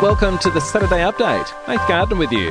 Welcome to the Saturday Update. Nate Gardner with you.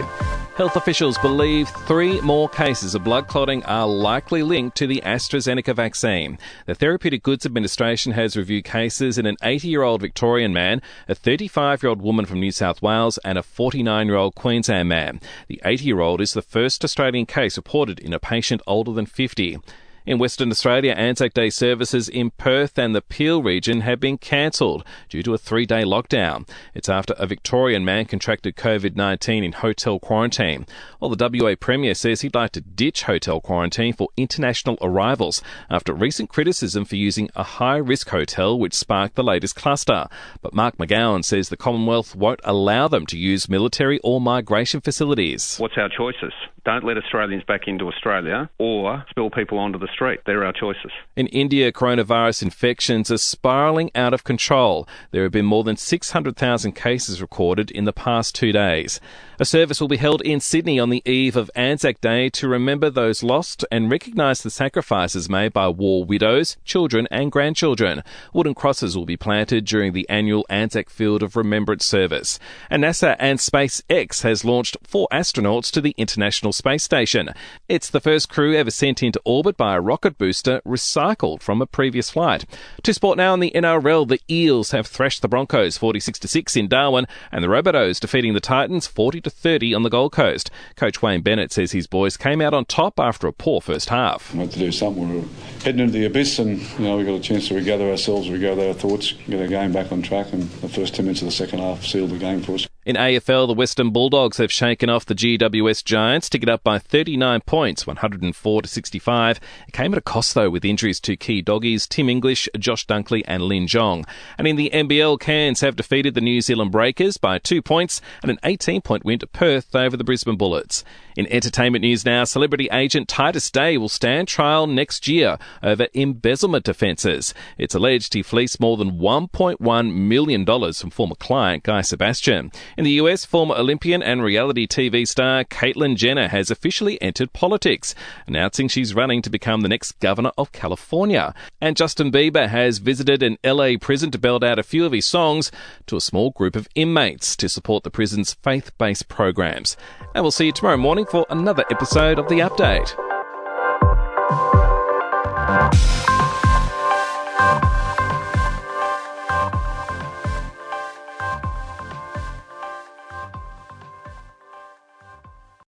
Health officials believe 3 more cases of blood clotting are likely linked to the AstraZeneca vaccine. The Therapeutic Goods Administration has reviewed cases in an 80-year-old Victorian man, a 35-year-old woman from New South Wales and a 49-year-old Queensland man. The 80-year-old is the first Australian case reported in a patient older than 50. In Western Australia, Anzac Day services in Perth and the Peel region have been cancelled due to a 3-day lockdown. It's after a Victorian man contracted COVID-19 in hotel quarantine. Well, the WA Premier says he'd like to ditch hotel quarantine for international arrivals after recent criticism for using a high-risk hotel which sparked the latest cluster. But Mark McGowan says the Commonwealth won't allow them to use military or migration facilities. What's our choices? Don't let Australians back into Australia or spill people onto the street. They're our choices. In India, coronavirus infections are spiralling out of control. There have been more than 600,000 cases recorded in the past 2 days. A service will be held in Sydney on the eve of Anzac Day to remember those lost and recognise the sacrifices made by war widows, children and grandchildren. Wooden crosses will be planted during the annual Anzac Field of Remembrance service. And NASA and SpaceX has launched 4 astronauts to the International Space Station. It's the first crew ever sent into orbit by a rocket booster recycled from a previous flight. To sport now in the NRL, the Eels have thrashed the Broncos 46-6 in Darwin and the Rabbitohs defeating the Titans 40-30 on the Gold Coast. Coach Wayne Bennett says his boys came out on top after a poor first half. We had to do something. We were heading into the abyss and we got a chance to regather ourselves, regather our thoughts, get our game back on track, and the first 10 minutes of the second half sealed the game for us. In AFL, the Western Bulldogs have shaken off the GWS Giants to get up by 39 points, 104-65. It came at a cost, though, with injuries to key doggies Tim English, Josh Dunkley and Lin Jong. And in the NBL, Cairns have defeated the New Zealand Breakers by 2 points and an 18-point win to Perth over the Brisbane Bullets. In entertainment news now, celebrity agent Titus Day will stand trial next year over embezzlement offences. It's alleged he fleeced more than $1.1 million from former client Guy Sebastian. In the US, former Olympian and reality TV star Caitlyn Jenner has officially entered politics, announcing she's running to become the next governor of California. And Justin Bieber has visited an LA prison to belt out a few of his songs to a small group of inmates to support the prison's faith-based programs. And we'll see you tomorrow morning for another episode of The Update.